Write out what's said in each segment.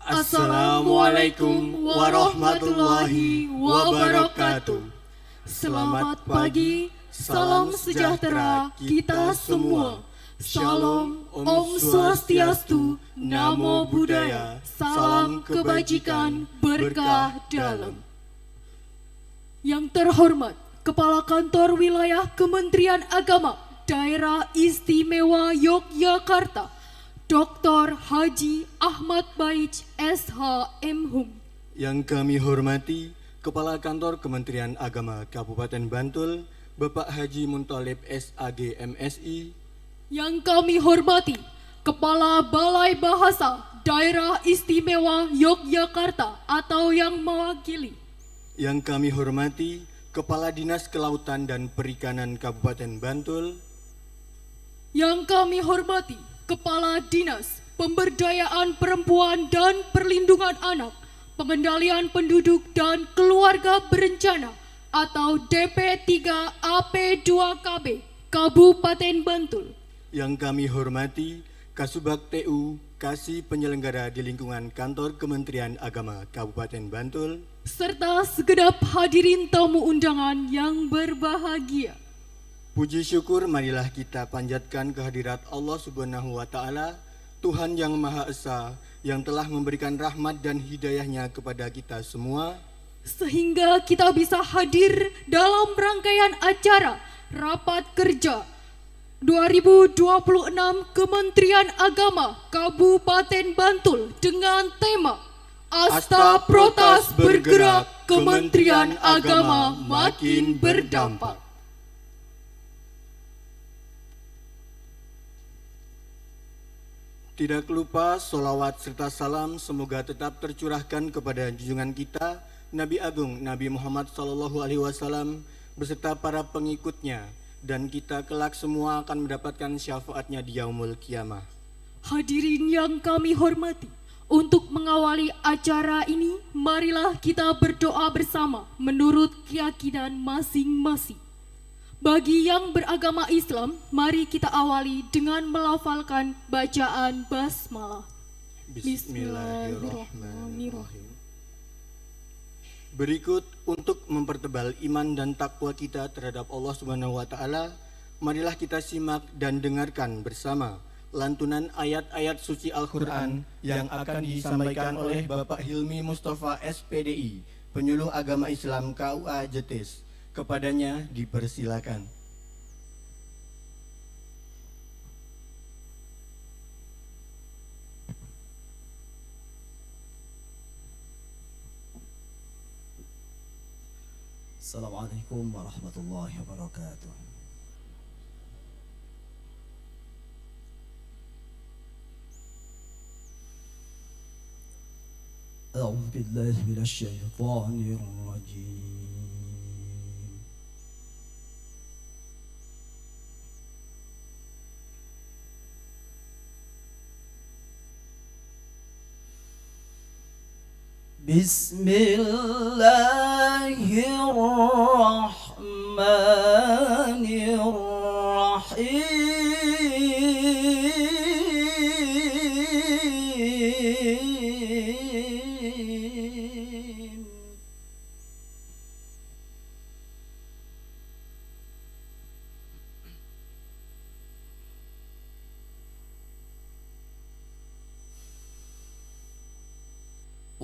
Assalamualaikum warahmatullahi wabarakatuh. Selamat pagi, salam sejahtera kita semua. Shalom, Om Swastiastu, Namo Buddhaya, salam kebajikan, berkah dalam. Yang terhormat Kepala Kantor Wilayah Kementerian Agama Daerah Istimewa Yogyakarta, Dr. Haji Ahmad Baij SH.M.Hum. Yang kami hormati Kepala Kantor Kementerian Agama Kabupaten Bantul, Bapak Haji Muntolib SAG MSI. Yang kami hormati Kepala Balai Bahasa Daerah Istimewa Yogyakarta atau yang mewakili. Yang kami hormati Kepala Dinas Kelautan dan Perikanan Kabupaten Bantul. Yang kami hormati Kepala Dinas Pemberdayaan Perempuan dan Perlindungan Anak, Pengendalian Penduduk dan Keluarga Berencana atau DP3AP2KB Kabupaten Bantul. Yang kami hormati Kasubag TU Kasih Penyelenggara di lingkungan Kantor Kementerian Agama Kabupaten Bantul, serta segenap hadirin tamu undangan yang berbahagia. Puji syukur marilah kita panjatkan kehadirat Allah Subhanahu wa Ta'ala, Tuhan yang Maha Esa, yang telah memberikan rahmat dan hidayahnya kepada kita semua, sehingga kita bisa hadir dalam rangkaian acara Rapat Kerja 2026 Kementerian Agama Kabupaten Bantul dengan tema Asta Protas Bergerak, Kementerian Agama Makin Berdampak. Tidak lupa solawat serta salam semoga tetap tercurahkan kepada junjungan kita Nabi Agung Nabi Muhammad SAW beserta para pengikutnya, dan kita kelak semua akan mendapatkan syafaatnya di yaumul kiamah. Hadirin yang kami hormati, untuk mengawali acara ini marilah kita berdoa bersama menurut keyakinan masing-masing. Bagi yang beragama Islam, mari kita awali dengan melafalkan bacaan basmalah. Bismillahirrahmanirrahim. Berikut untuk mempertebal iman dan takwa kita terhadap Allah Subhanahu wa Ta'ala, marilah kita simak dan dengarkan bersama lantunan ayat-ayat suci Al-Quran yang akan disampaikan oleh Bapak Hilmi Mustafa SPDI, Penyuluh Agama Islam KUA Jetis. Kepadanya dipersilakan. Assalamualaikum warahmatullahi wabarakatuh. A'udzu billahi minasy syaithanir rajim. Bismillahirrahmanirrahim.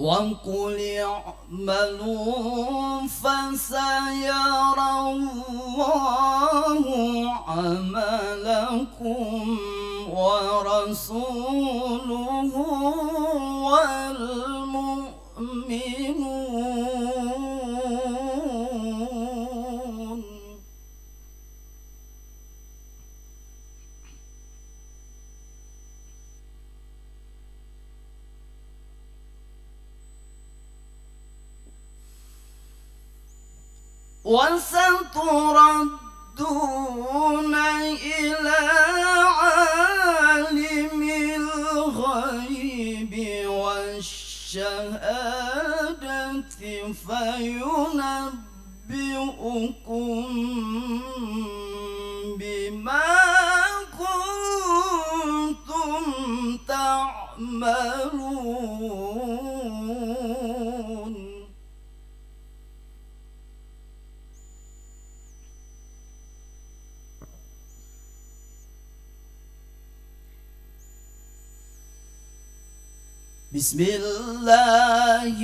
وَقُلْ اعْمَلُوا فَسَيَرَى اللَّهُ عَمَلَكُمْ وَرَسُولُهُ وَالْمُؤْمِنُونَ. وَسَتُرَدُّونَ إِلَى عَالِمِ الْغَيْبِ وَالشَّهَادَةِ فَيُنَبِّئُكُم بِمَا كُنتُمْ تَعْمَلُونَ. بسم الله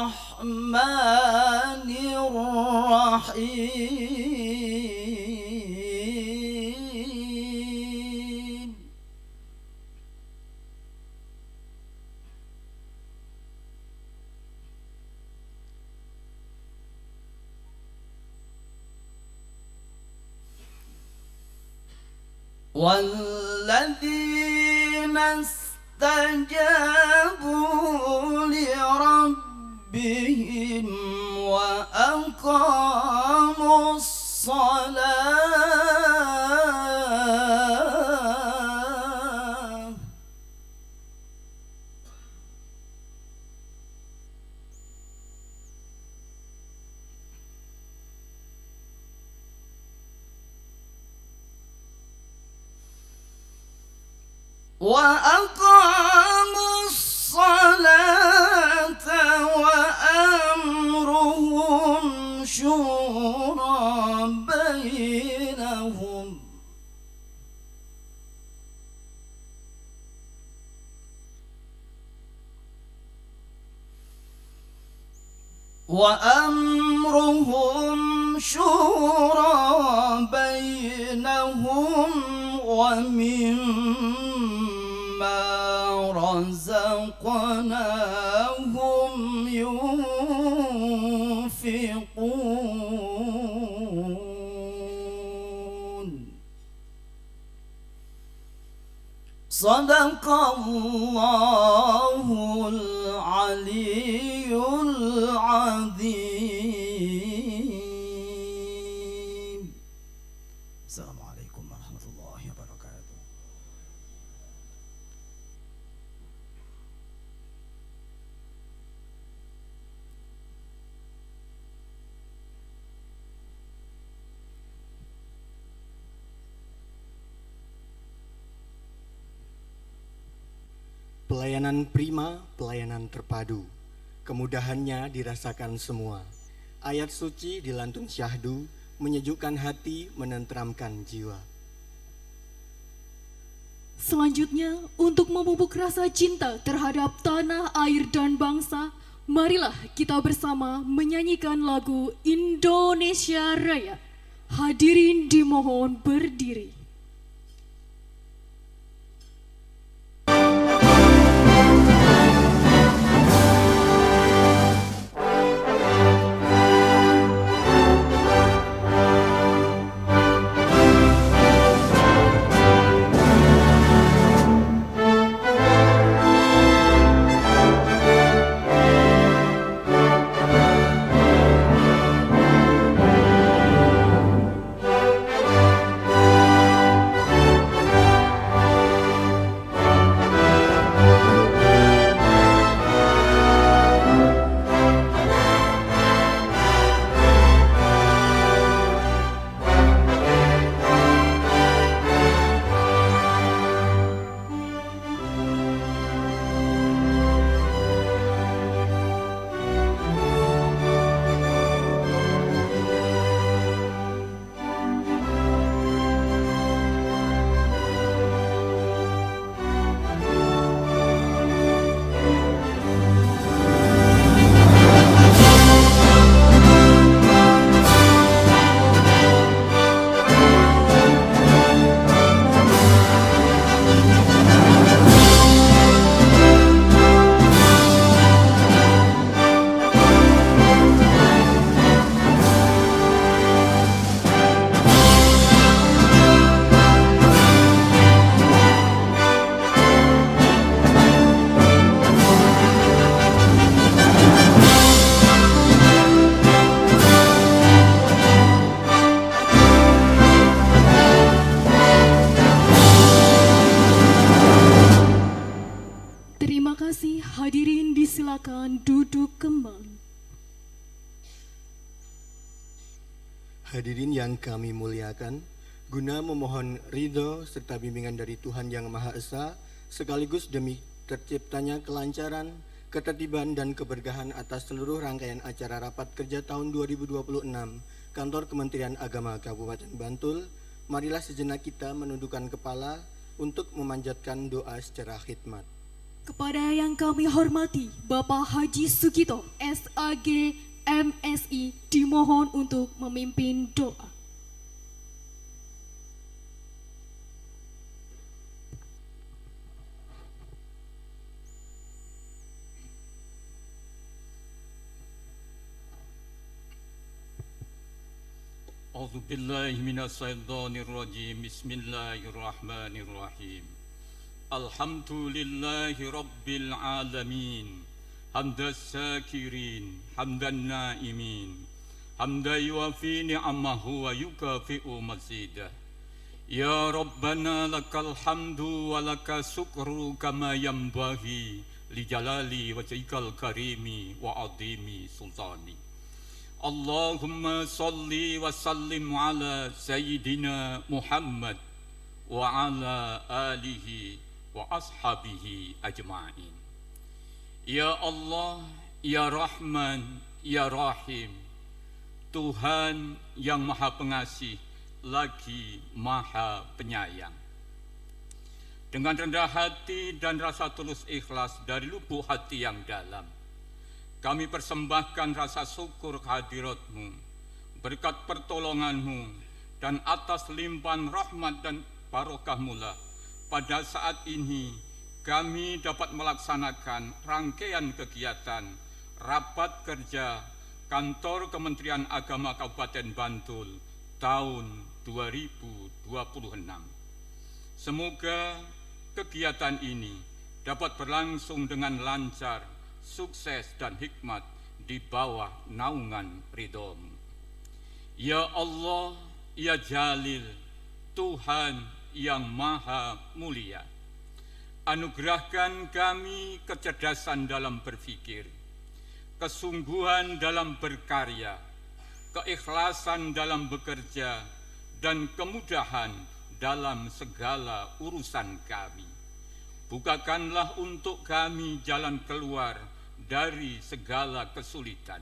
الرحمن الرحيم والذين استجابوا لربهم وأقاموا الصلاة وأمرهم شورى بينهم ومما رزقناهم ينفقون صدق الله العلي العظيم. السلام عليكم ورحمة الله وبركاته. Pelayanan prima, pelayanan terpadu. Kemudahannya dirasakan semua. Ayat suci di lantun syahdu menyejukkan hati, menenteramkan jiwa. Selanjutnya, untuk memupuk rasa cinta terhadap tanah, air, dan bangsa, marilah kita bersama menyanyikan lagu Indonesia Raya. Hadirin dimohon berdiri. Hadirin disilakan duduk kembali. Hadirin yang kami muliakan, guna memohon ridho serta bimbingan dari Tuhan Yang Maha Esa, sekaligus demi terciptanya kelancaran, ketertiban dan keberkahan atas seluruh rangkaian acara rapat kerja tahun 2026 Kantor Kementerian Agama Kabupaten Bantul, marilah sejenak kita menundukkan kepala untuk memanjatkan doa secara khidmat. Kepada yang kami hormati Bapak Haji Sugito, SAG MSI, dimohon untuk memimpin doa. A'udzu billahi minasyaitonir rajim. Bismillahirrahmanirrahim. Alhamdulillahi rabbil alamin. Hamdas syakirin, hamdan naimin. Hamdan yuafi ni'amahu wa yukafi'u mazidah. Ya Rabbana lakal hamdu wa laka syukru kama yanbaghi li jalali wajhikal karimi wa adimi sultani. Allahumma salli wa sallim ala Sayyidina Muhammad wa ala alihi wa ashabihi ajma'in. Ya Allah, Ya Rahman, Ya Rahim, Tuhan yang Maha Pengasih lagi Maha Penyayang. Dengan rendah hati dan rasa tulus ikhlas dari lubuk hati yang dalam, kami persembahkan rasa syukur kehadirat-Mu, berkat pertolongan-Mu, dan atas limpahan rahmat dan barokah-Mu lah, pada saat ini kami dapat melaksanakan rangkaian kegiatan rapat kerja Kantor Kementerian Agama Kabupaten Bantul tahun 2026. Semoga kegiatan ini dapat berlangsung dengan lancar, sukses dan hikmat di bawah naungan ridho-Mu. Ya Allah, Ya Jalil, Tuhan yang Maha Mulia, anugerahkan kami kecerdasan dalam berpikir, kesungguhan dalam berkarya, keikhlasan dalam bekerja, dan kemudahan dalam segala urusan kami. Bukakanlah untuk kami jalan keluar dari segala kesulitan.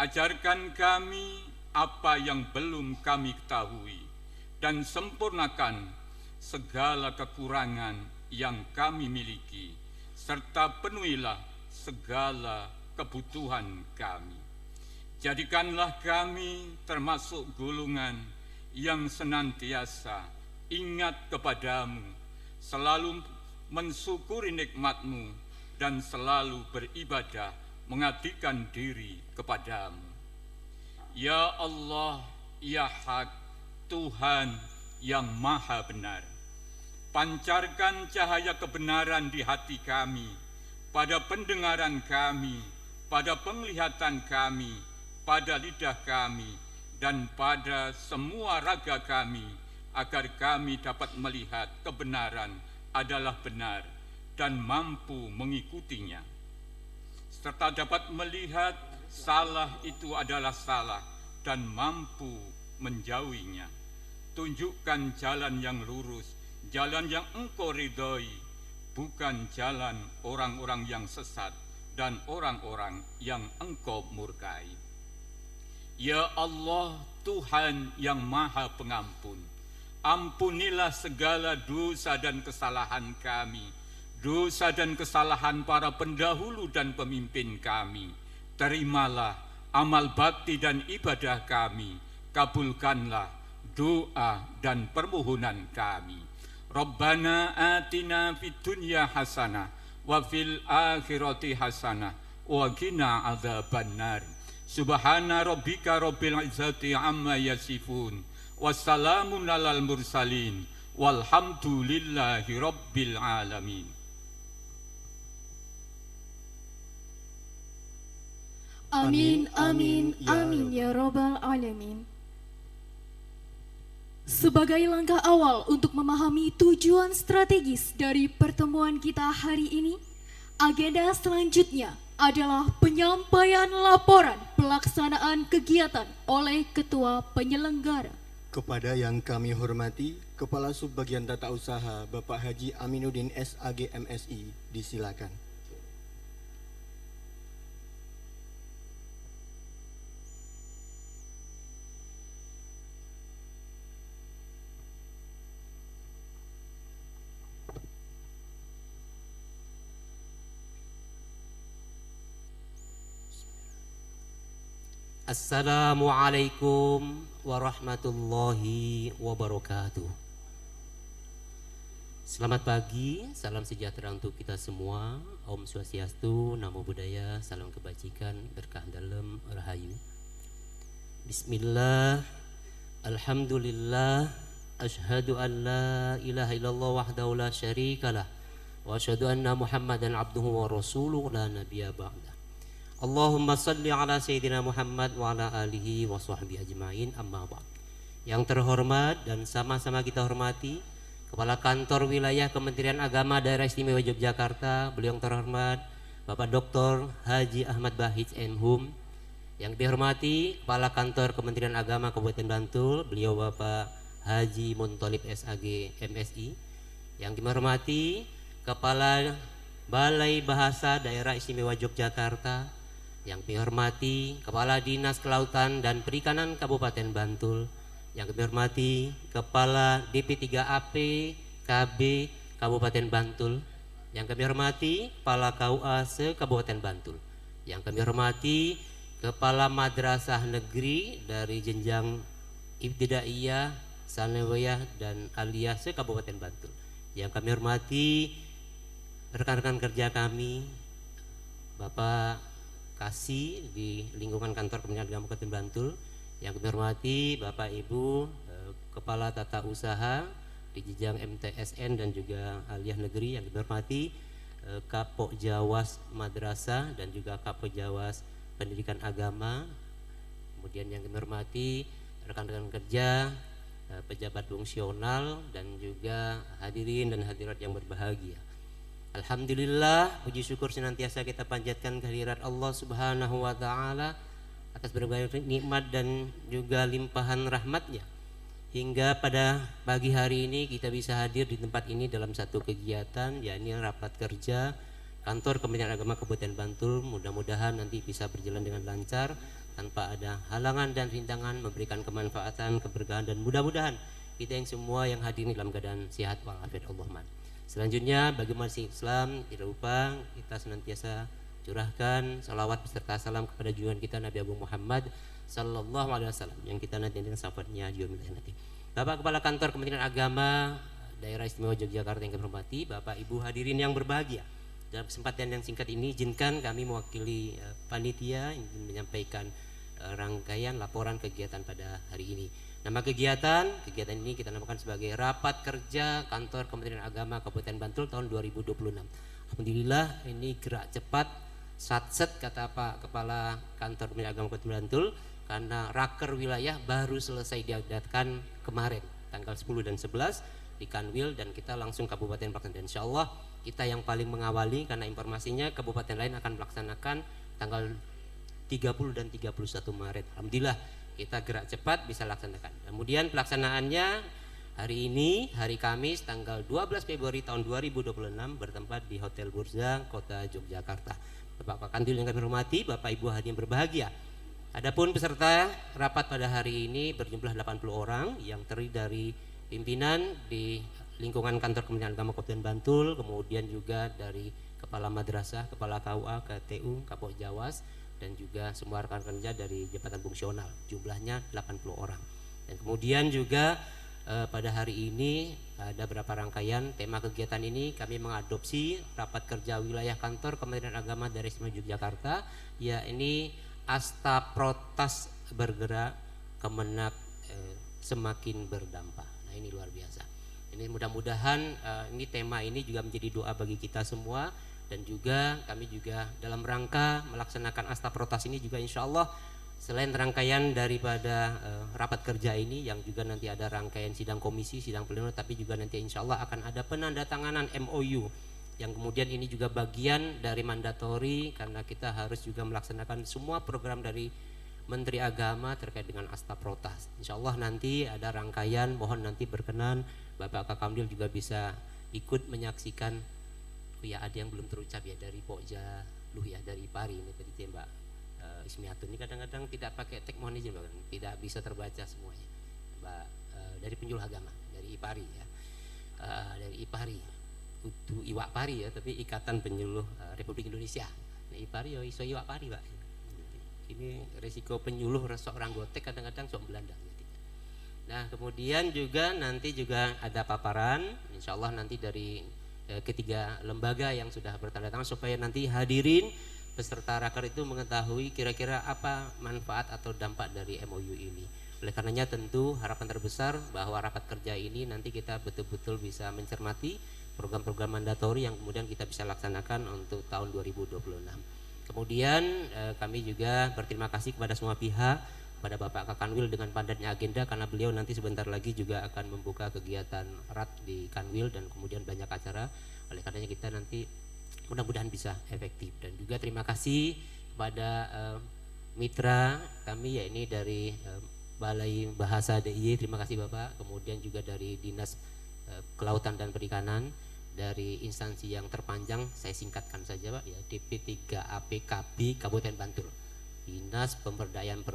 Ajarkan kami apa yang belum kami ketahui dan sempurnakan segala kekurangan yang kami miliki, serta penuhilah segala kebutuhan kami. Jadikanlah kami termasuk golongan yang senantiasa ingat kepadamu, selalu mensyukuri nikmat-Mu, dan selalu beribadah mengabdikan diri kepadamu. Ya Allah, Ya Hak, Tuhan yang Maha Benar, pancarkan cahaya kebenaran di hati kami, pada pendengaran kami, pada penglihatan kami, pada lidah kami, dan pada semua raga kami, agar kami dapat melihat kebenaran adalah benar dan mampu mengikutinya, serta dapat melihat salah itu adalah salah dan mampu menjauhinya. Tunjukkan jalan yang lurus, jalan yang Engkau ridhoi, bukan jalan orang-orang yang sesat dan orang-orang yang Engkau murkai. Ya Allah, Tuhan yang Maha Pengampun, ampunilah segala dosa dan kesalahan kami, dosa dan kesalahan para pendahulu dan pemimpin kami. Terimalah amal bakti dan ibadah kami, kabulkanlah doa dan permohonan kami. Rabbana atina fid dunya hasanah wa fil akhirati hasanah wa qina adzabannar. Subhana rabbika rabbil izzati amma yasifun, wassalamun alal mursalin, walhamdulillahi rabbil alamin. Amin, amin, amin ya Rabbal Alamin. Sebagai langkah awal untuk memahami tujuan strategis dari pertemuan kita hari ini, agenda selanjutnya adalah penyampaian laporan pelaksanaan kegiatan oleh Ketua Penyelenggara. Kepada yang kami hormati, Kepala Subbagian Tata Usaha Bapak Haji Aminuddin SAG MSI, disilakan. Assalamualaikum warahmatullahi wabarakatuh. Selamat pagi, salam sejahtera untuk kita semua. Om Swastiastu, Namo Buddhaya, salam kebajikan, berkah dalam rahayu. Bismillah, Alhamdulillah, Ashhadu an la ilaha illallah wahdahu la syarikalah, wa asyhadu anna Muhammadan abduhu wa rasuluh la nabiyya ba'dah. Allahumma salli ala Sayyidina Muhammad wa ala alihi wa sahbihi ajma'in, amma ba'd. Yang terhormat dan sama-sama kita hormati Kepala Kantor Wilayah Kementerian Agama Daerah Istimewa Yogyakarta, beliau yang terhormat Bapak Dr. Haji Ahmad Bahij M.Hum. Yang dihormati Kepala Kantor Kementerian Agama Kabupaten Bantul, beliau Bapak Haji Muntolib SAG MSI. Yang dihormati Kepala Balai Bahasa Daerah Istimewa Yogyakarta. Yang dihormati Kepala Dinas Kelautan dan Perikanan Kabupaten Bantul. Yang kami hormati Kepala DP3AP KB Kabupaten Bantul. Yang kami hormati Kepala KUA se-Kabupaten Bantul. Yang kami hormati Kepala Madrasah Negeri dari jenjang Ibtidaiyah, Sanawiyah dan Aliyah se-Kabupaten Bantul. Yang kami hormati rekan-rekan kerja kami, Bapak Kasih di lingkungan kantor Kementerian Agama Kabupaten Bantul. Yang kami hormati Bapak Ibu Kepala Tata Usaha di jenjang MTSN dan juga Aliyah Negeri. Yang kami hormati Kapok Jawas Madrasah dan juga Kapok Jawas Pendidikan Agama. Kemudian yang kami hormati rekan-rekan kerja, pejabat fungsional dan juga hadirin dan hadirat yang berbahagia. Alhamdulillah, puji syukur senantiasa kita panjatkan kehadirat Allah Subhanahu wa taala atas berbagai nikmat dan juga limpahan rahmatnya, hingga pada pagi hari ini kita bisa hadir di tempat ini dalam satu kegiatan, yakni rapat kerja Kantor Kementerian Agama Kabupaten Bantul. Mudah-mudahan nanti bisa berjalan dengan lancar tanpa ada halangan dan rintangan, memberikan kemanfaatan, keberkahan, dan mudah-mudahan kita yang semua yang hadir dalam keadaan sehat walafiat Allahumma. Selanjutnya bagi umat Islam tidak lupa kita senantiasa curahkan salawat beserta salam kepada junjungan kita Nabi Agung Muhammad sallallahu alaihi wasallam yang kita nanti dengan sahabatnya juga nanti. Bapak Kepala Kantor Kementerian Agama Daerah Istimewa Yogyakarta yang kami hormati, Bapak Ibu hadirin yang berbahagia. Dalam kesempatan yang singkat ini izinkan kami mewakili panitia ingin menyampaikan rangkaian laporan kegiatan pada hari ini. Nama kegiatan ini kita namakan sebagai Rapat Kerja Kantor Kementerian Agama Kabupaten Bantul tahun 2026. Alhamdulillah ini gerak cepat, satset kata Pak Kepala Kantor Kementerian Agama Kabupaten Bantul, karena raker wilayah baru selesai diadakan kemarin tanggal 10 dan 11 di Kanwil, dan kita langsung kabupaten melaksanakan. Insya Allah kita yang paling mengawali karena informasinya kabupaten lain akan melaksanakan tanggal 30 dan 31 Maret. Alhamdulillah kita gerak cepat bisa laksanakan. Kemudian pelaksanaannya hari ini, hari Kamis tanggal 12 Februari tahun 2026 bertempat di Hotel Burza, Kota Yogyakarta. Bapak Kantil yang kami hormati, Bapak Ibu hadirin berbahagia. Adapun peserta rapat pada hari ini berjumlah 80 orang yang terdiri dari pimpinan di lingkungan Kantor Kementerian Agama Kabupaten Bantul, kemudian juga dari Kepala Madrasah, Kepala KUA, KTU, Kapok Jawas, dan juga semua rekan kerja dari jabatan fungsional, jumlahnya 80 orang. Dan kemudian juga pada hari ini ada beberapa rangkaian tema kegiatan ini. Kami mengadopsi rapat kerja wilayah Kantor Kementerian Agama Daerah Istimewa Yogyakarta, yakni Asta Protas Bergerak Kemenak Semakin Berdampak. Nah ini luar biasa. Ini mudah-mudahan ini tema ini juga menjadi doa bagi kita semua. Dan juga kami juga dalam rangka melaksanakan Asta Protas ini juga insya Allah selain rangkaian daripada rapat kerja ini yang juga nanti ada rangkaian sidang komisi, sidang pleno, tapi juga nanti insya Allah akan ada penandatanganan MOU yang kemudian ini juga bagian dari mandatori karena kita harus juga melaksanakan semua program dari Menteri Agama terkait dengan Asta Protas. Insya Allah nanti ada rangkaian, mohon nanti berkenan Bapak Kakamdil juga bisa ikut menyaksikan. Ya ada yang belum terucap ya dari Pokja Luh ya dari Pari ini tadi Mbak Ismiatun ini kadang-kadang tidak pakai tag, mohon izin Mbak, tidak bisa terbaca semuanya. Mbak dari Penjuru Agama dari Ipari ya, dari Ipari kudu Iwak Pari ya, tapi Ikatan Penyuluh Republik Indonesia. Nah Ipari yo iso Iwak Pari Mbak. ini risiko penyuluh seorang gotek kadang-kadang sok Belanda. Nah kemudian juga nanti juga ada paparan, insya Allah nanti dari ketiga lembaga yang sudah bertanda tangan supaya nanti hadirin peserta raker itu mengetahui kira-kira apa manfaat atau dampak dari MOU ini. Oleh karenanya tentu harapan terbesar bahwa rapat kerja ini nanti kita betul-betul bisa mencermati program-program mandatori yang kemudian kita bisa laksanakan untuk tahun 2026. Kemudian kami juga berterima kasih kepada semua pihak, pada Bapak Kakanwil dengan padatnya agenda karena beliau nanti sebentar lagi juga akan membuka kegiatan RAT di Kanwil dan kemudian banyak acara. Oleh karenanya kita nanti mudah-mudahan bisa efektif. Dan juga terima kasih kepada mitra kami ya ini dari Balai Bahasa DIY, terima kasih Bapak. Kemudian juga dari Dinas Kelautan dan Perikanan, dari instansi yang terpanjang saya singkatkan saja Pak ya, DP3APKB Kabupaten Bantul, Dinas Pemberdayaan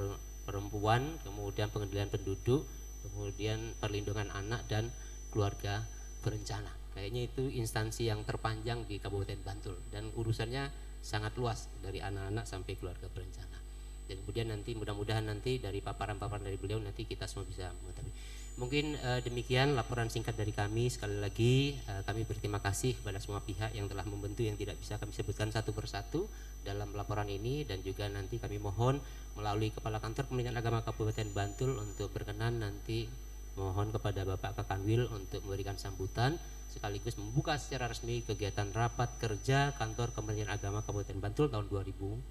Perempuan, kemudian Pengendalian Penduduk, kemudian Perlindungan Anak dan Keluarga Berencana. Kayaknya itu instansi yang terpanjang di Kabupaten Bantul dan urusannya sangat luas dari anak-anak sampai keluarga berencana. Dan kemudian nanti mudah-mudahan nanti dari paparan-paparan dari beliau nanti kita semua bisa mengetahui. Mungkin demikian laporan singkat dari kami. Sekali lagi kami berterima kasih kepada semua pihak yang telah membantu yang tidak bisa kami sebutkan satu persatu dalam laporan ini, dan juga nanti kami mohon melalui Kepala Kantor Kementerian Agama Kabupaten Bantul untuk berkenan nanti mohon kepada Bapak Kakanwil untuk memberikan sambutan sekaligus membuka secara resmi kegiatan rapat kerja Kantor Kementerian Agama Kabupaten Bantul tahun 2026.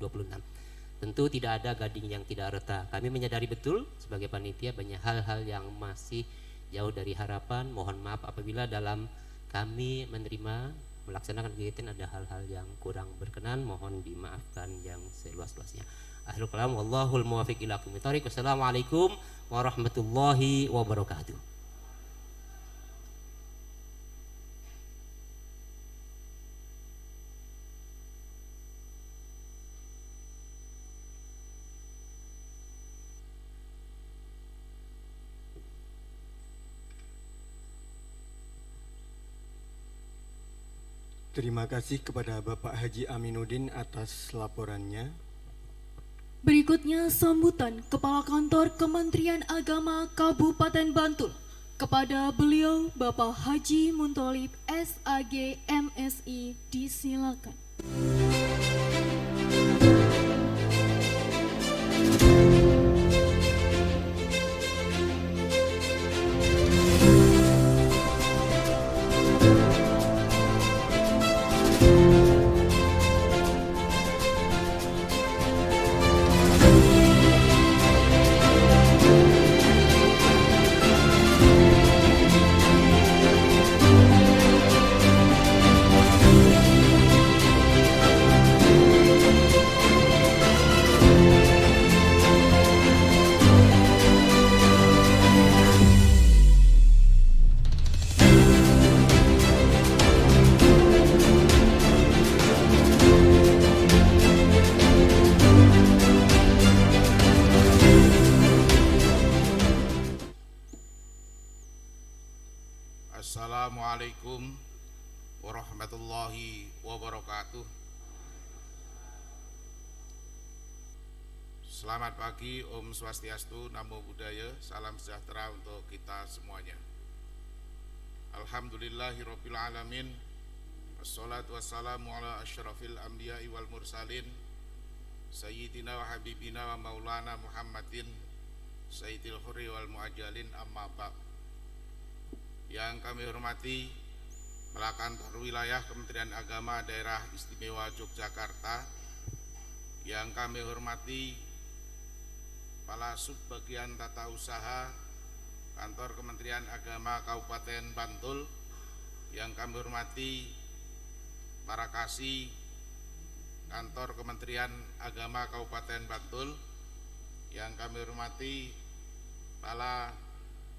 Tentu tidak ada gading yang tidak retak. Kami menyadari betul sebagai panitia banyak hal-hal yang masih jauh dari harapan. Mohon maaf apabila dalam kami menerima melaksanakan kegiatan ada hal-hal yang kurang berkenan, mohon dimaafkan yang seluas-luasnya. Akhirul kalam, wallahul muwaffiq ila aqwamit thoriq. Wassalamualaikum warahmatullahi wabarakatuh. Terima kasih kepada Bapak Haji Aminuddin atas laporannya. Berikutnya sambutan Kepala Kantor Kementerian Agama Kabupaten Bantul. Kepada beliau Bapak Haji Muntolib SAG MSI disilakan. Assalamualaikum warahmatullahi wabarakatuh. Selamat pagi, Om Swastiastu, Namo Buddhaya, salam sejahtera untuk kita semuanya. Alhamdulillahirabbil alamin. Wassalatu wassalamu ala asyrafil anbiya'i wal mursalin sayyidina wa habibina wa maulana Muhammadin sayyidil hurri wal muajjalin, amma ba'd. Yang kami hormati Kepala Kantor Wilayah Kementerian Agama Daerah Istimewa Yogyakarta, yang kami hormati Kepala Subbagian Tata Usaha Kantor Kementerian Agama Kabupaten Bantul, yang kami hormati para kasih Kantor Kementerian Agama Kabupaten Bantul, yang kami hormati kepala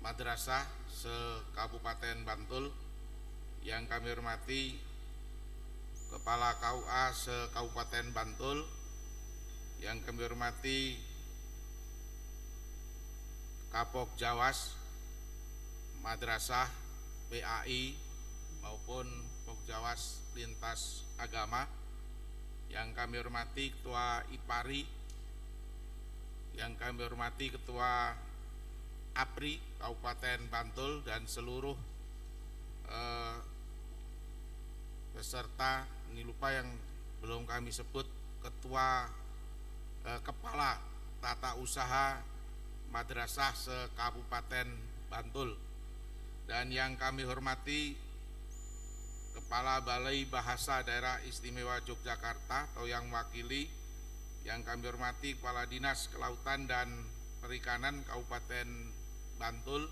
madrasah se-Kabupaten Bantul, yang kami hormati Kepala KUA se-Kabupaten Bantul, yang kami hormati Kapok Jawas Madrasah PAI maupun Pokjawas Lintas Agama, yang kami hormati Ketua IPARI yang kami hormati Ketua APRI Kabupaten Bantul dan seluruh peserta, ini lupa yang belum kami sebut, Ketua Kepala Tata Usaha Madrasah se-Kabupaten Bantul, dan yang kami hormati Kepala Balai Bahasa Daerah Istimewa Yogyakarta atau yang mewakili, yang kami hormati Kepala Dinas Kelautan dan Perikanan Kabupaten Bantul,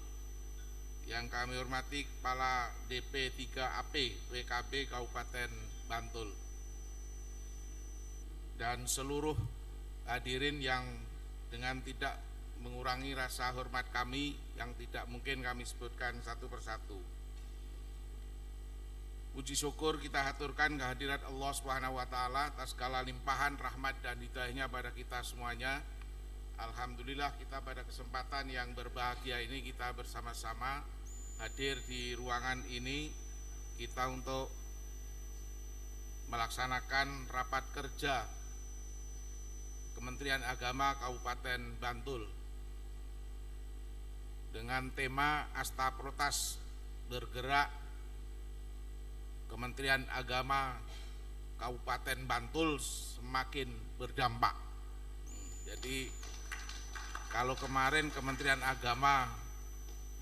yang kami hormati Kepala DP3AP WKB Kabupaten Bantul, dan seluruh hadirin yang dengan tidak mengurangi rasa hormat kami yang tidak mungkin kami sebutkan satu persatu. Puji syukur kita haturkan kehadirat Allah Subhanahu wa taala atas segala limpahan rahmat dan hidayahnya pada kita semuanya. Alhamdulillah kita pada kesempatan yang berbahagia ini kita bersama-sama hadir di ruangan ini kita untuk melaksanakan rapat kerja Kementerian Agama Kabupaten Bantul dengan tema Astaprotas Bergerak Kementerian Agama Kabupaten Bantul semakin berdampak. Jadi kalau kemarin Kementerian Agama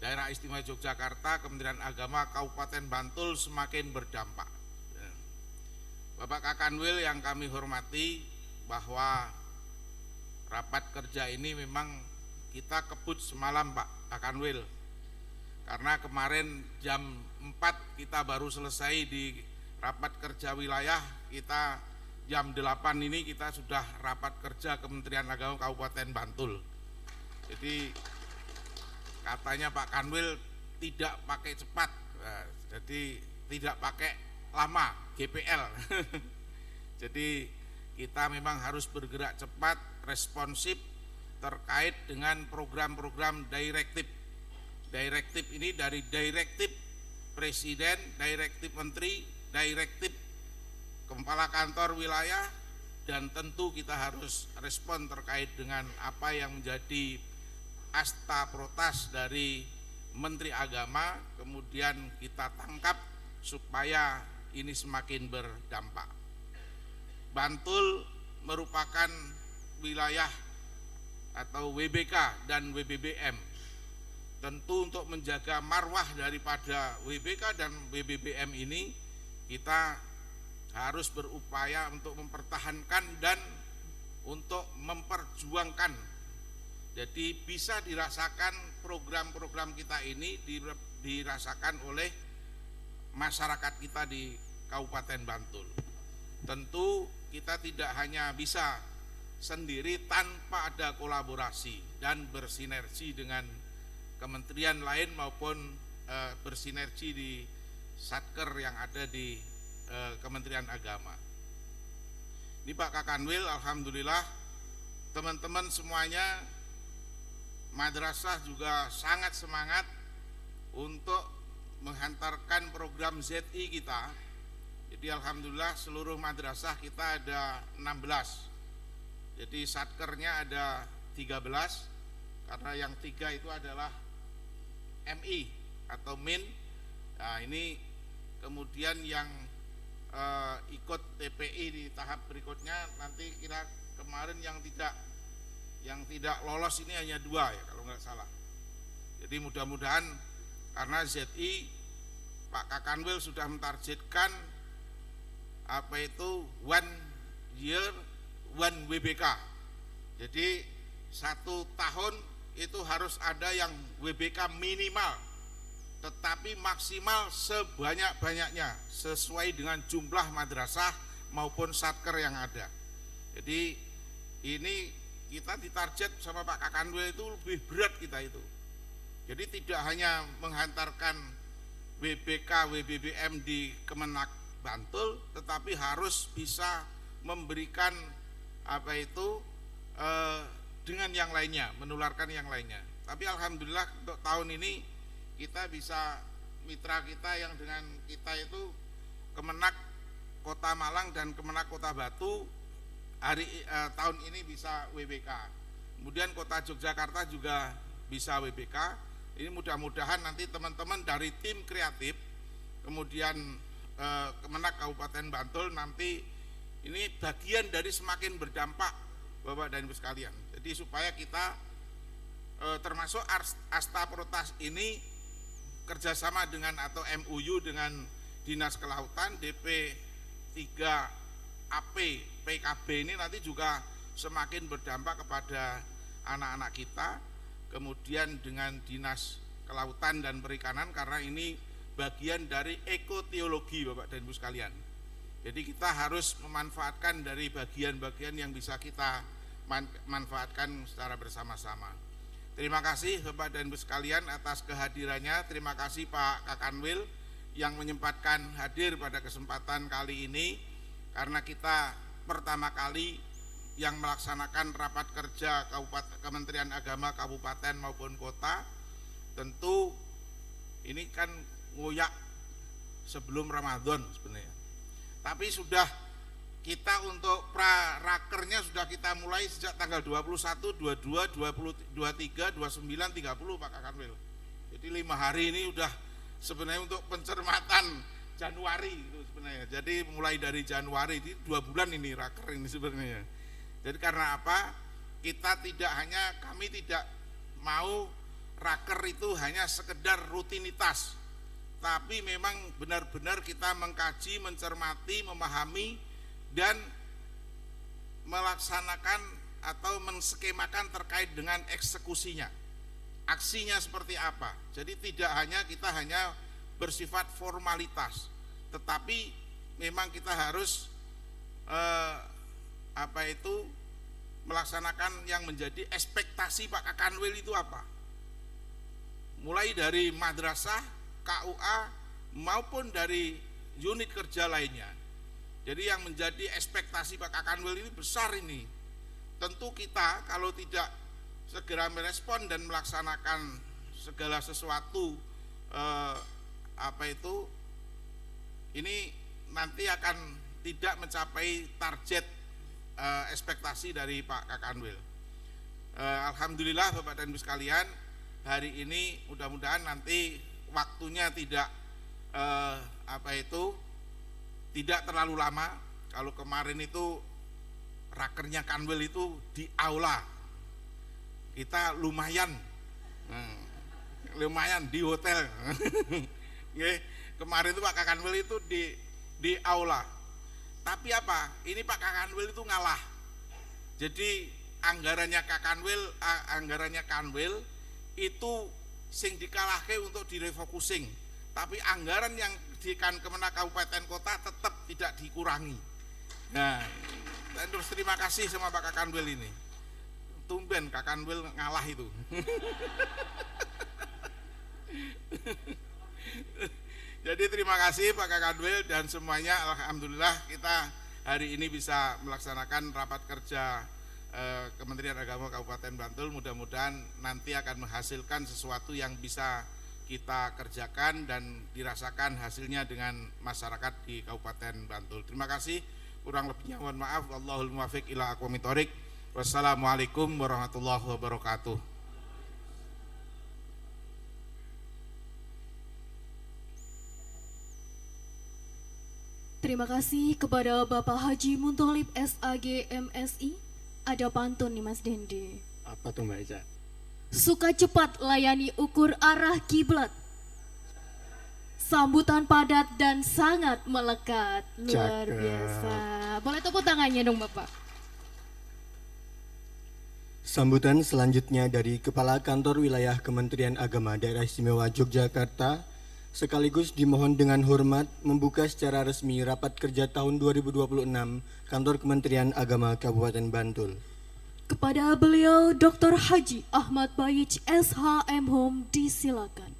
Daerah Istimewa Yogyakarta, Kementerian Agama Kabupaten Bantul semakin berdampak. Bapak Kakanwil yang kami hormati, bahwa rapat kerja ini memang kita kebut semalam Pak Kakanwil, karena kemarin jam 4 kita baru selesai di rapat kerja wilayah, kita jam 8 ini kita sudah rapat kerja Kementerian Agama Kabupaten Bantul. Jadi katanya Pak Kanwil tidak pakai cepat, jadi tidak pakai lama GPL. Jadi kita memang harus bergerak cepat, responsif terkait dengan program-program direktif. Direktif ini dari direktif Presiden, direktif Menteri, direktif Kepala Kantor Wilayah, dan tentu kita harus respon terkait dengan apa yang menjadi astaprotas dari Menteri Agama, kemudian kita tangkap supaya ini semakin berdampak. Bantul merupakan wilayah atau WBK dan WBBM. Tentu untuk menjaga marwah daripada WBK dan WBBM ini kita harus berupaya untuk mempertahankan dan untuk memperjuangkan. Jadi bisa dirasakan program-program kita ini dirasakan oleh masyarakat kita di Kabupaten Bantul. Tentu kita tidak hanya bisa sendiri tanpa ada kolaborasi dan bersinergi dengan kementerian lain maupun bersinergi di satker yang ada di Kementerian Agama. Ini Pak Kakanwil, alhamdulillah teman-teman semuanya madrasah juga sangat semangat untuk menghantarkan program ZI kita. Jadi alhamdulillah seluruh madrasah kita ada 16. Jadi satkernya ada 13, karena yang 3 itu adalah MI atau MIN. Nah ini kemudian yang ikut TPI di tahap berikutnya nanti kira kemarin yang tidak lolos ini hanya 2 ya kalau nggak salah. Jadi mudah-mudahan karena ZI Pak Kakanwil sudah mentargetkan apa itu 1 year 1 WBK. Jadi 1 tahun itu harus ada yang WBK minimal, tetapi maksimal sebanyak-banyaknya sesuai dengan jumlah madrasah maupun satker yang ada. Jadi ini kita ditarget sama Pak Kakanwil itu lebih berat kita itu. Jadi tidak hanya menghantarkan WBK, WBBM di Kemenak Bantul, tetapi harus bisa memberikan apa itu dengan yang lainnya, menularkan yang lainnya. Tapi alhamdulillah untuk tahun ini kita bisa, mitra kita yang dengan kita itu Kemenak Kota Malang dan Kemenak Kota Batu tahun ini bisa WBK. Kemudian Kota Yogyakarta juga bisa WBK. Ini mudah-mudahan nanti teman-teman dari tim kreatif, kemudian Kemenak Kabupaten Bantul nanti ini bagian dari semakin berdampak Bapak dan Ibu sekalian. Jadi supaya kita termasuk Asta Protas ini kerjasama dengan atau MOU dengan Dinas Kelautan, DP 3AP PKB ini nanti juga semakin berdampak kepada anak-anak kita. Kemudian dengan Dinas Kelautan dan Perikanan karena ini bagian dari ekoteologi Bapak dan Ibu sekalian. Jadi kita harus memanfaatkan dari bagian-bagian yang bisa kita manfaatkan secara bersama-sama. Terima kasih Bapak dan Ibu sekalian atas kehadirannya. Terima kasih Pak Kakanwil yang menyempatkan hadir pada kesempatan kali ini karena kita pertama kali yang melaksanakan rapat kerja Kementerian Agama Kabupaten maupun Kota. Tentu ini kan ngoyak sebelum Ramadan sebenarnya. Tapi sudah kita untuk pra-rakernya sudah kita mulai sejak tanggal 21, 22, 23, 29, 30 Pak Kakanwil. Jadi 5 hari ini sudah sebenarnya untuk pencermatan Januari itu sebenarnya. Jadi mulai dari Januari itu 2 bulan ini raker ini sebenarnya. Jadi karena apa? Kami tidak mau raker itu hanya sekedar rutinitas. Tapi memang benar-benar kita mengkaji, mencermati, memahami dan melaksanakan atau menskemakan terkait dengan eksekusinya. Aksinya seperti apa? Jadi tidak hanya kita hanya bersifat formalitas, tetapi memang kita harus melaksanakan yang menjadi ekspektasi Pak Kakanwil itu apa? Mulai dari madrasah, KUA maupun dari unit kerja lainnya. Jadi yang menjadi ekspektasi Pak Kakanwil ini besar ini. Tentu kita kalau tidak segera merespon dan melaksanakan segala sesuatu ini nanti akan tidak mencapai target ekspektasi dari Pak Kakanwil. Alhamdulillah Bapak dan Ibu sekalian, hari ini mudah-mudahan nanti waktunya tidak tidak terlalu lama. Kalau kemarin itu rakernya Kanwil itu di aula, kita lumayan di hotel. Kemarin itu Pak Kakanwil itu di aula. Tapi apa? Ini Pak Kakanwil itu ngalah. Jadi anggarannya Kanwil itu sing dikalahke untuk direfocusing. Tapi anggaran yang di Kemenak Kabupaten Kota tetap tidak dikurangi. Nah, terus terima kasih sama Pak Kakanwil ini. Tumben Kakanwil ngalah itu. Jadi terima kasih Pak Kakanwil dan semuanya. Alhamdulillah kita hari ini bisa melaksanakan rapat kerja Kementerian Agama Kabupaten Bantul. Mudah-mudahan nanti akan menghasilkan sesuatu yang bisa kita kerjakan dan dirasakan hasilnya dengan masyarakat di Kabupaten Bantul. Terima kasih. Kurang lebihnya mohon maaf. Wallahul muwaffiq ila aqwamit thoriq. Wassalamualaikum warahmatullahi wabarakatuh. Terima kasih kepada Bapak Haji Muntolib SAG MSI. Ada pantun nih Mas Dende. Apa tuh Mbak Ica? Suka cepat layani ukur arah kiblat. Sambutan padat dan sangat melekat. Luar Cakep. biasa. Boleh tepuk tangannya dong Bapak. Sambutan selanjutnya dari Kepala Kantor Wilayah Kementerian Agama Daerah Istimewa Yogyakarta, sekaligus dimohon dengan hormat membuka secara resmi rapat kerja tahun 2026 Kantor Kementerian Agama Kabupaten Bantul. Kepada beliau Dr. Haji Ahmad Bayic SHM Home disilakan.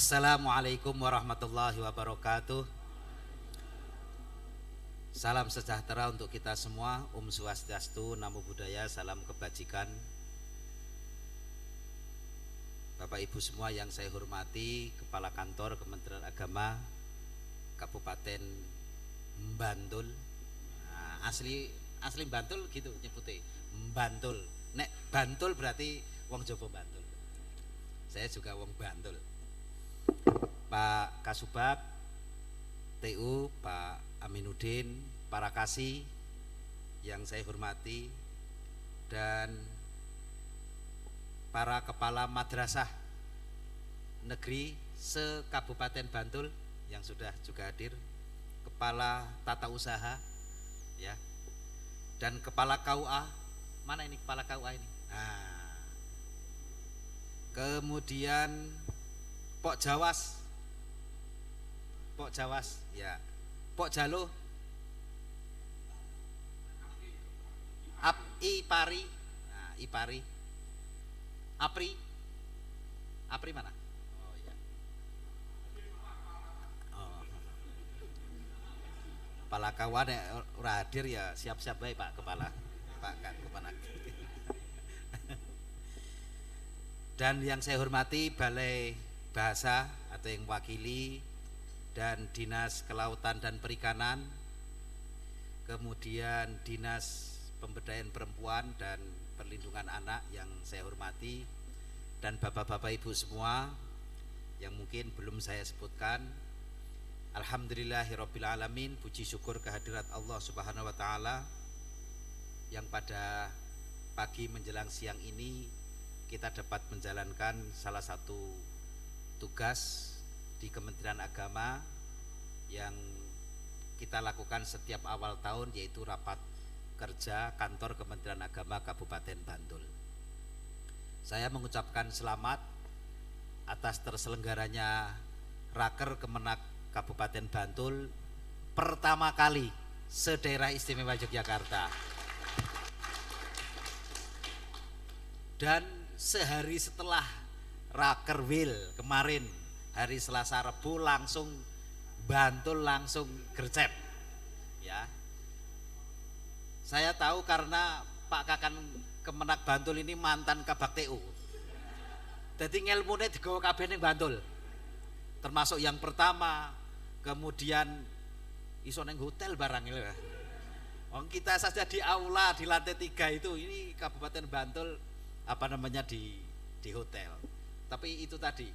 Assalamualaikum warahmatullahi wabarakatuh. Salam sejahtera untuk kita semua. Swastiastu, Namo Buddhaya, salam kebajikan. Bapak Ibu semua yang saya hormati, Kepala Kantor Kementerian Agama Kabupaten Bantul. Nah, asli Bantul gitu nyebutnya, Bantul. Nek Bantul berarti wong Jawa Bantul. Saya juga wong Bantul. Pak Kasubag TU, Pak Aminuddin, para kasih yang saya hormati, dan para kepala madrasah negeri se-Kabupaten Bantul yang sudah juga hadir, kepala tata usaha ya, dan kepala KUA. Mana ini kepala KUA ini? Nah, kemudian Pok Jawas ya, Pok Jalo, Ipari, nah, Ipari, Apri mana? Oh iya. Oh. Kepala kawan ora hadir ya, siap-siap baik Pak Kepala, Pak Kepala. Dan yang saya hormati Balai Bahasa atau yang wakili, dan Dinas Kelautan dan Perikanan, kemudian Dinas Pemberdayaan Perempuan dan Perlindungan Anak yang saya hormati, dan bapak-bapak ibu semua yang mungkin belum saya sebutkan. Alhamdulillahirabbil alamin, puji syukur kehadirat Allah Subhanahu wa taala yang pada pagi menjelang siang ini kita dapat menjalankan salah satu tugas di Kementerian Agama yang kita lakukan setiap awal tahun, yaitu rapat kerja kantor Kementerian Agama Kabupaten Bantul. Saya mengucapkan selamat atas terselenggaranya Raker Kemenak Kabupaten Bantul pertama kali se-Daerah Istimewa Yogyakarta. Dan sehari setelah Rakerwil kemarin, hari Selasa Rebu, langsung Bantul langsung gercep ya. Saya tahu karena Pak Kakan Kemenak Bantul ini mantan Kabak TU. Jadi ngelmune digawa kabeh ning Bantul. Termasuk yang pertama, kemudian iso ning hotel barang ini. Wong kita saja di aula di lantai 3 itu, ini Kabupaten Bantul di hotel. Tapi itu tadi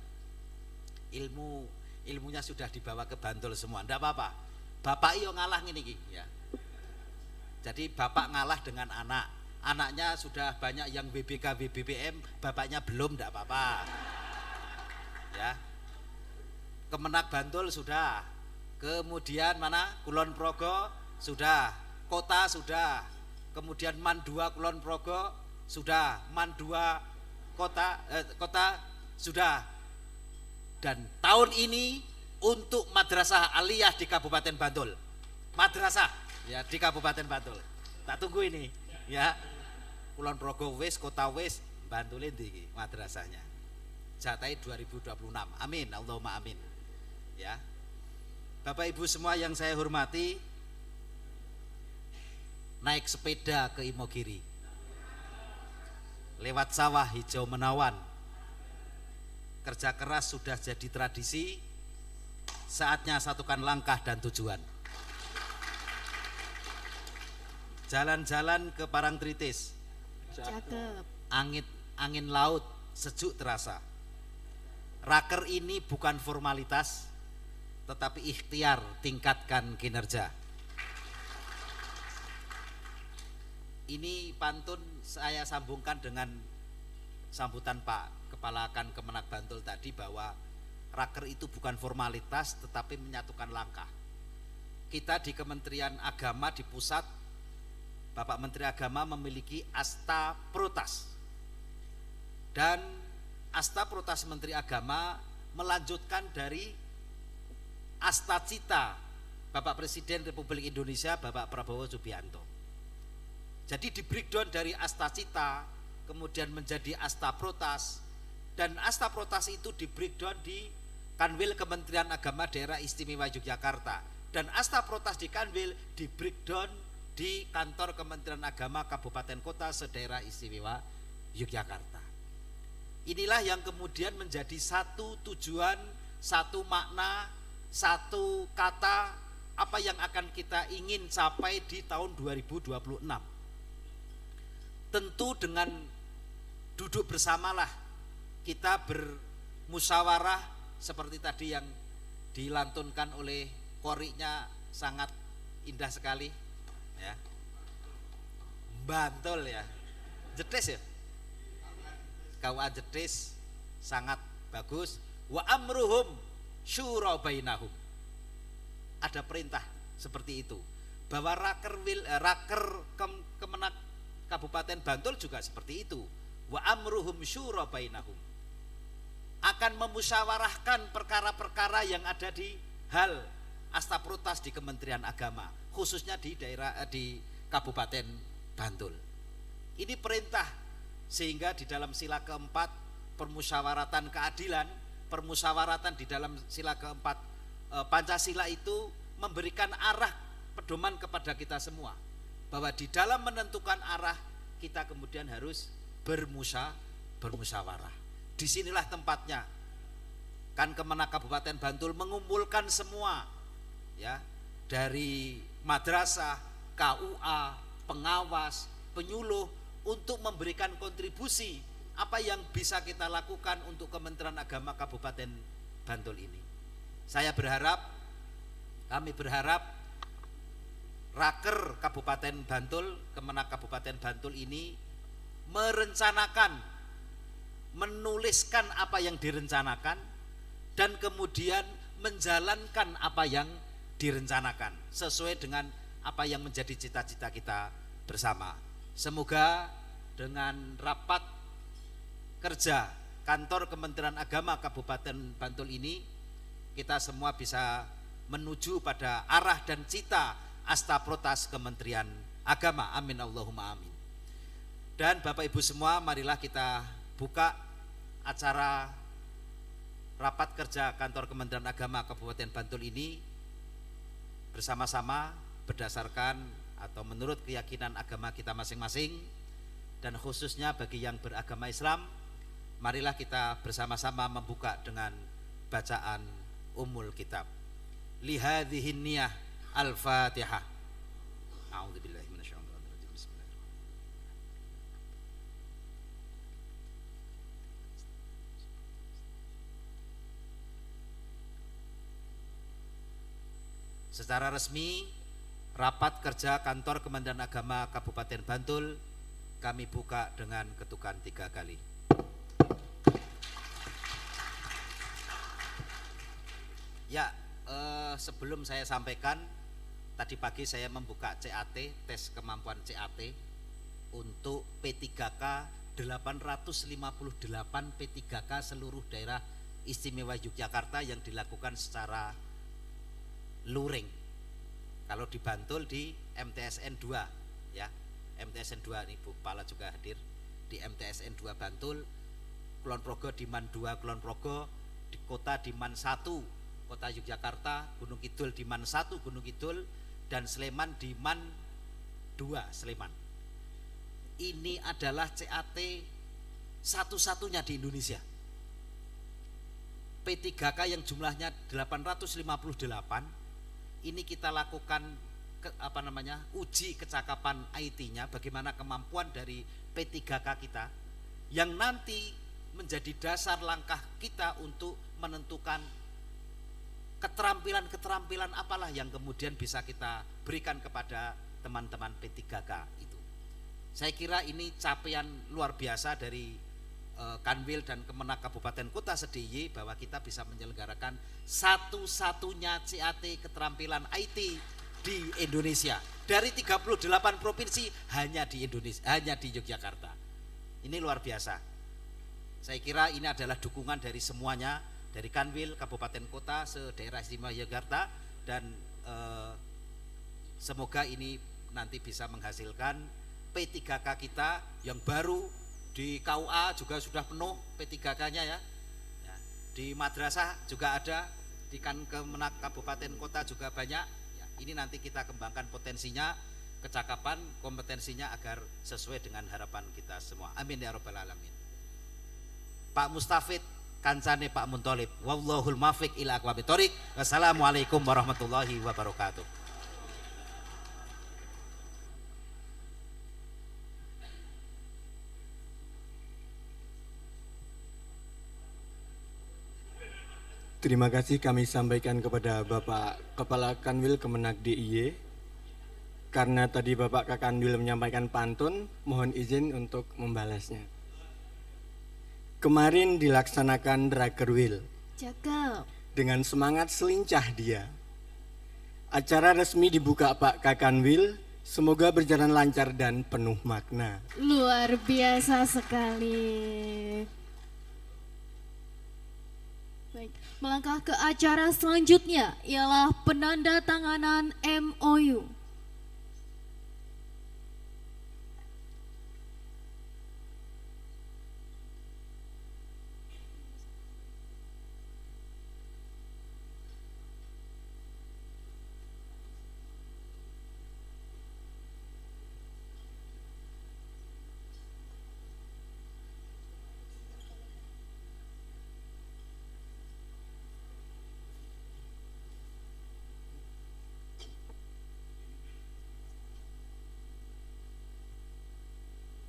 ilmunya sudah dibawa ke Bantul semua. Ndak apa-apa. Bapak iyo ngalah ngene iki ya. Jadi bapak ngalah dengan anaknya sudah banyak yang BBK BBPM, bapaknya belum, ndak apa-apa. Ya. Kemenak Bantul sudah. Kemudian mana? Kulon Progo sudah. Kota sudah. Kemudian Man 2 Kulon Progo sudah. Man 2 kota sudah. Dan tahun ini untuk madrasah aliyah di Kabupaten Bantul. Madrasah ya di Kabupaten Bantul. Tak tunggu ini ya. Kulon Progo wis, kota wis, Bantul iki madrasahnya. Jatahe 2026. Amin, Allahumma amin. Ya. Bapak Ibu semua yang saya hormati, naik sepeda ke Imogiri. Lewat sawah hijau menawan. Kerja keras sudah jadi tradisi. Saatnya satukan langkah dan tujuan. Jalan-jalan ke Parangtritis. Cakep. Angin laut sejuk terasa. Raker ini bukan formalitas, tetapi ikhtiar tingkatkan kinerja. Ini pantun saya sambungkan dengan sambutan Pak Kepala Kemenak Bantul tadi, bahwa Raker itu bukan formalitas tetapi menyatukan langkah. Kita di Kementerian Agama di pusat, Bapak Menteri Agama memiliki Asta Protas. Dan Asta Protas Menteri Agama melanjutkan dari Asta Cita Bapak Presiden Republik Indonesia Bapak Prabowo Subianto. Jadi di breakdown dari Asta Cita kemudian menjadi Asta Protas, dan Asta Protas itu di breakdown di Kanwil Kementerian Agama Daerah Istimewa Yogyakarta, dan Asta Protas di Kanwil di breakdown di kantor Kementerian Agama Kabupaten Kota se-Daerah Istimewa Yogyakarta. Inilah yang kemudian menjadi satu tujuan, satu makna, satu kata apa yang akan kita ingin capai di tahun 2026. Tentu dengan duduk bersamalah kita bermusyawarah seperti tadi yang dilantunkan oleh koriknya, sangat indah sekali ya. Bantul ya. Jetis ya. KUA Jetis sangat bagus. Wa amruhum syura bainahum. Ada perintah seperti itu. Bahwa raker Kemenak Kabupaten Bantul juga seperti itu. Wa amruhum syura bainahum. Akan memusyawarahkan perkara-perkara yang ada di hal Asta Protas di Kementerian Agama, khususnya di daerah di Kabupaten Bantul. Ini perintah, sehingga di dalam sila keempat permusyawaratan keadilan, permusyawaratan di dalam sila keempat Pancasila itu memberikan arah pedoman kepada kita semua, bahwa di dalam menentukan arah kita kemudian harus bermusyawarah. Disinilah tempatnya. Kan Kemenak Kabupaten Bantul mengumpulkan semua ya, dari madrasah, KUA, pengawas, penyuluh untuk memberikan kontribusi apa yang bisa kita lakukan untuk Kementerian Agama Kabupaten Bantul ini. Kami berharap Raker Kabupaten Bantul, Kemenak Kabupaten Bantul ini merencanakan, menuliskan apa yang direncanakan, dan kemudian menjalankan apa yang direncanakan sesuai dengan apa yang menjadi cita-cita kita bersama. Semoga dengan rapat kerja kantor Kementerian Agama Kabupaten Bantul ini kita semua bisa menuju pada arah dan cita Asta Protas Kementerian Agama. Amin Allahumma amin. Dan Bapak Ibu semua, marilah kita buka acara rapat kerja kantor Kementerian Agama Kabupaten Bantul ini bersama-sama berdasarkan atau menurut keyakinan agama kita masing-masing, dan khususnya bagi yang beragama Islam, marilah kita bersama-sama membuka dengan bacaan Ummul Kitab. Lihadhihin niyah Al-Fatihah. A'udzubillahi minasyaitonir rajim. Bismillahirrahmanirrahim. Secara resmi, rapat kerja kantor Kementerian Agama Kabupaten Bantul kami buka dengan ketukan 3 kali. Ya, sebelum saya sampaikan, tadi pagi saya membuka CAT, tes kemampuan CAT untuk P3K 858 P3K seluruh daerah istimewa Yogyakarta yang dilakukan secara luring. Kalau di Bantul di MTSN 2 ya, MTSN 2 ini Bu Kepala juga hadir di MTSN 2 Bantul, Kulon Progo di Man 2 Kulon Progo, di kota di Man 1 Kota Yogyakarta, Gunung Kidul di Man 1 Gunung Kidul, dan Sleman di Man 2 Sleman. Ini adalah CAT satu-satunya di Indonesia. P3K yang jumlahnya 858 ini kita lakukan uji kecakapan IT-nya, bagaimana kemampuan dari P3K kita yang nanti menjadi dasar langkah kita untuk menentukan keterampilan apalah yang kemudian bisa kita berikan kepada teman-teman P3K itu. Saya kira ini capaian luar biasa dari Kanwil dan Kemenak Kabupaten Kota se-DIY, bahwa kita bisa menyelenggarakan satu-satunya CAT keterampilan IT di Indonesia. Dari 38 provinsi hanya di Indonesia, hanya di Yogyakarta. Ini luar biasa. Saya kira ini adalah dukungan dari semuanya, dari Kanwil, Kabupaten Kota, se-Daerah Istimewa Yogyakarta, dan semoga ini nanti bisa menghasilkan P3K kita yang baru. Di KUA juga sudah penuh P3K-nya ya. di madrasah juga ada, di Kemenak kabupaten kota juga banyak. Ya, ini nanti kita kembangkan potensinya, kecakapan, kompetensinya agar sesuai dengan harapan kita semua. Amin ya rabbal alamin. Pak Mustafid kancane Pak Muntolib, wallahul muwaffiq ila aqwamit thoriq. Wassalamualaikum warahmatullahi wabarakatuh. Terima kasih kami sampaikan kepada Bapak Kepala Kanwil Kemenak DIY. Karena tadi Bapak Kakanwil menyampaikan pantun, mohon izin untuk membalasnya. Kemarin dilaksanakan Rakerwil. Cakep. Dengan semangat selincah dia. Acara resmi dibuka Pak Kakanwil, semoga berjalan lancar dan penuh makna. Luar biasa sekali. Baik, melangkah ke acara selanjutnya ialah penandatanganan MOU.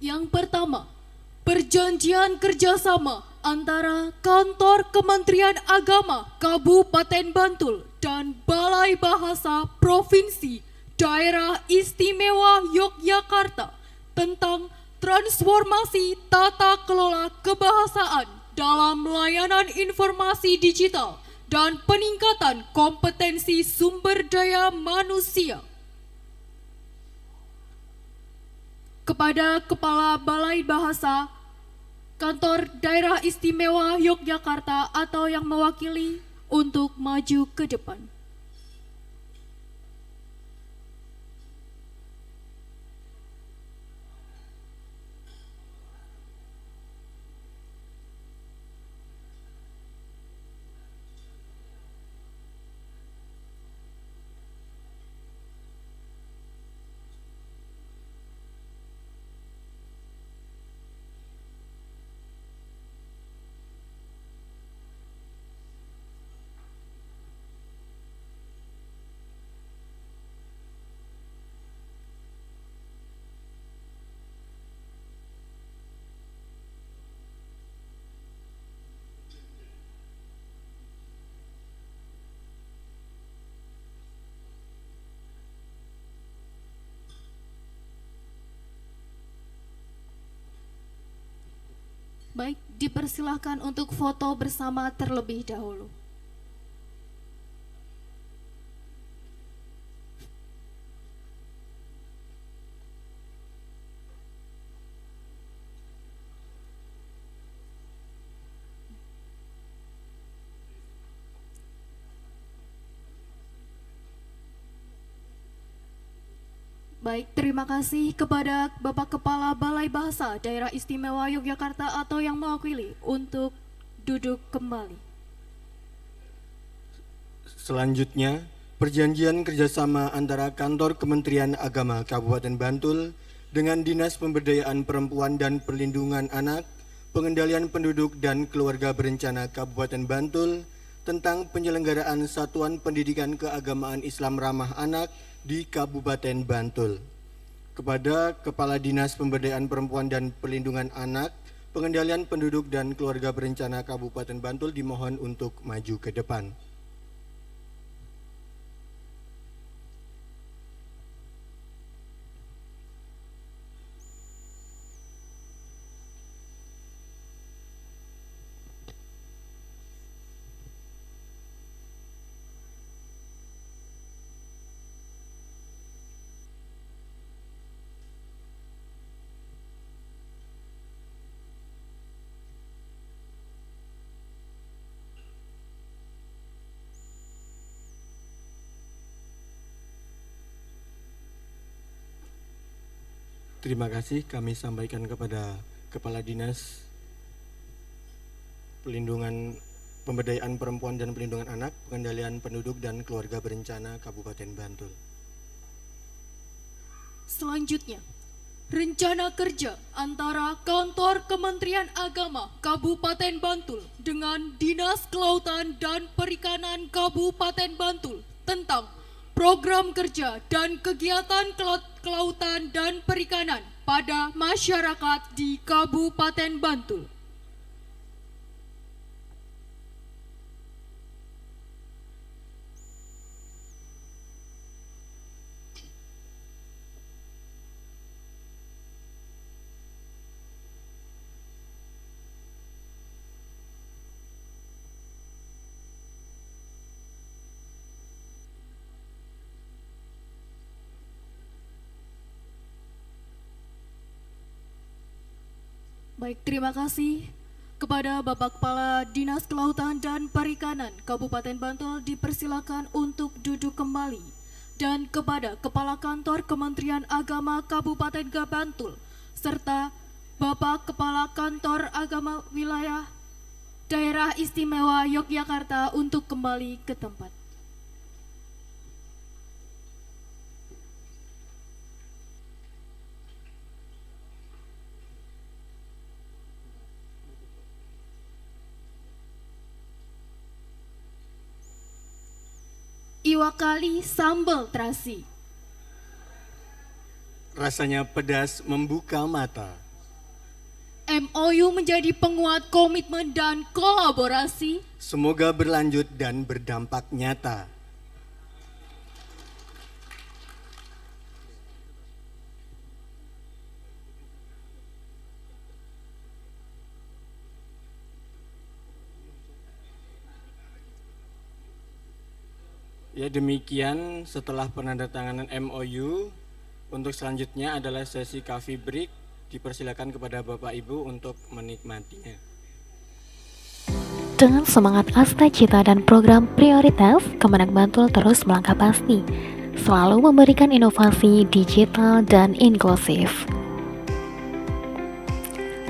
Yang pertama, perjanjian kerjasama antara Kantor Kementerian Agama Kabupaten Bantul dan Balai Bahasa Provinsi Daerah Istimewa Yogyakarta tentang transformasi tata kelola kebahasaan dalam layanan informasi digital dan peningkatan kompetensi sumber daya manusia. Kepada Kepala Balai Bahasa Kantor Daerah Istimewa Yogyakarta atau yang mewakili untuk maju ke depan. Baik, dipersilahkan untuk foto bersama terlebih dahulu. Baik, terima kasih kepada Bapak Kepala Balai Bahasa Daerah Istimewa Yogyakarta atau yang mewakili untuk duduk kembali. Selanjutnya, perjanjian kerjasama antara Kantor Kementerian Agama Kabupaten Bantul dengan Dinas Pemberdayaan Perempuan dan Perlindungan Anak, Pengendalian Penduduk dan Keluarga Berencana Kabupaten Bantul tentang penyelenggaraan Satuan Pendidikan Keagamaan Islam Ramah Anak di Kabupaten Bantul. Kepada Kepala Dinas Pemberdayaan Perempuan dan Perlindungan Anak, Pengendalian Penduduk dan Keluarga Berencana Kabupaten Bantul dimohon untuk maju ke depan. Terima kasih kami sampaikan kepada Kepala Dinas Perlindungan Pemberdayaan Perempuan dan Perlindungan Anak, Pengendalian Penduduk dan Keluarga Berencana Kabupaten Bantul. Selanjutnya, rencana kerja antara Kantor Kementerian Agama Kabupaten Bantul dengan Dinas Kelautan dan Perikanan Kabupaten Bantul tentang program kerja dan kegiatan kelautan dan perikanan pada masyarakat di Kabupaten Bantul. Baik, terima kasih kepada Bapak Kepala Dinas Kelautan dan Perikanan Kabupaten Bantul, dipersilakan untuk duduk kembali. Dan kepada Kepala Kantor Kementerian Agama Kabupaten Bantul serta Bapak Kepala Kantor Agama Wilayah Daerah Istimewa Yogyakarta untuk kembali ke tempat. Iwak kali sambal terasi. Rasanya pedas membuka mata. MOU menjadi penguat komitmen dan kolaborasi. Semoga berlanjut dan berdampak nyata. Ya, demikian setelah penandatanganan MOU, untuk selanjutnya adalah sesi coffee break. Dipersilakan kepada Bapak Ibu untuk menikmatinya. Dengan semangat asta-cita dan program prioritas, Kemenak Bantul terus melangkah pasti, selalu memberikan inovasi digital dan inklusif.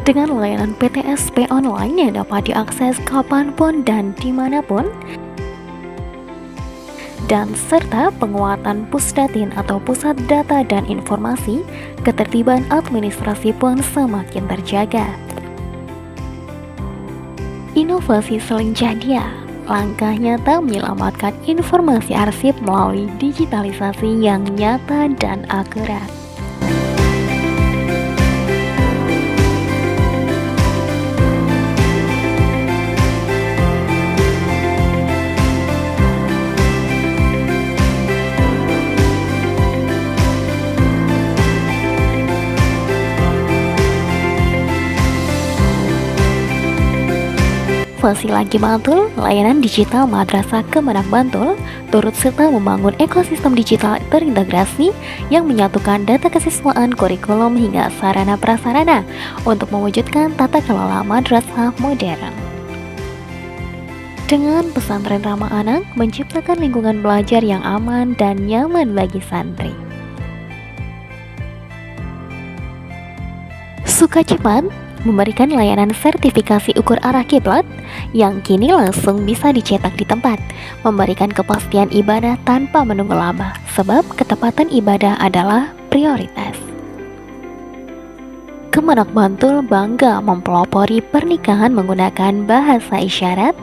Dengan layanan PTSP online yang dapat diakses kapanpun dan dimanapun, dan serta penguatan Pusdatin atau Pusat Data dan Informasi, ketertiban administrasi pun semakin terjaga. Inovasi Selincah Dia, langkah nyata menyelamatkan informasi arsip melalui digitalisasi yang nyata dan akurat. Lagi Bantul, layanan digital Madrasah Kemenak Bantul, turut serta membangun ekosistem digital terintegrasi yang menyatukan data kesiswaan, kurikulum hingga sarana prasarana untuk mewujudkan tata kelola madrasah modern. Dengan pesantren ramah anak, menciptakan lingkungan belajar yang aman dan nyaman bagi santri. Suka cepat memberikan layanan sertifikasi ukur arah kiblat yang kini langsung bisa dicetak di tempat, memberikan kepastian ibadah tanpa menunggu lama, sebab ketepatan ibadah adalah prioritas. Kemenak Bantul bangga mempelopori pernikahan menggunakan bahasa isyarat,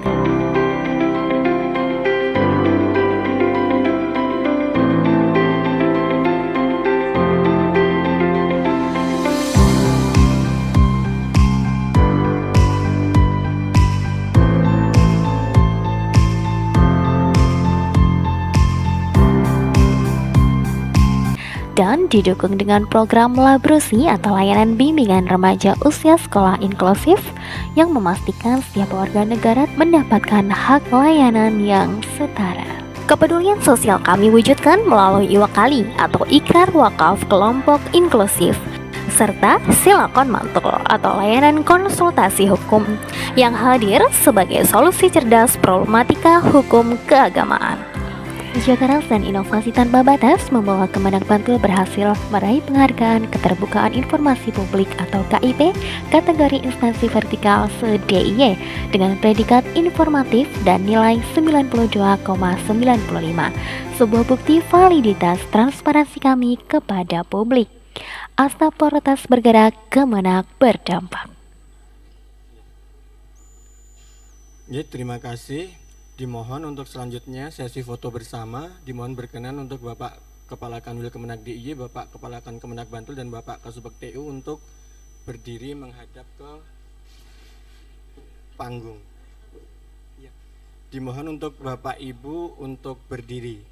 dan didukung dengan program Labrusi atau layanan bimbingan remaja usia sekolah inklusif yang memastikan setiap warga negara mendapatkan hak layanan yang setara. Kepedulian sosial kami wujudkan melalui Iwak Kali atau Ikrar Wakaf Kelompok Inklusif, serta Silakon Mantul atau layanan konsultasi hukum yang hadir sebagai solusi cerdas problematika hukum keagamaan. Kerja keras dan inovasi tanpa batas membawa Kemenak Bantul berhasil meraih penghargaan Keterbukaan Informasi Publik atau KIP kategori instansi vertikal se-DIY dengan predikat informatif dan nilai 92,95. Sebuah bukti validitas transparansi kami kepada publik. Astap Prioritas Bergerak, Kemenak Berdampak. Ya, terima kasih. Dimohon untuk selanjutnya sesi foto bersama. Dimohon berkenan untuk Bapak Kepala Kanwil Kemenak DIY, Bapak Kepala Kan Kemenak Bantul, dan Bapak Kasubag TU untuk berdiri menghadap ke panggung. Ya. Dimohon untuk Bapak Ibu untuk berdiri.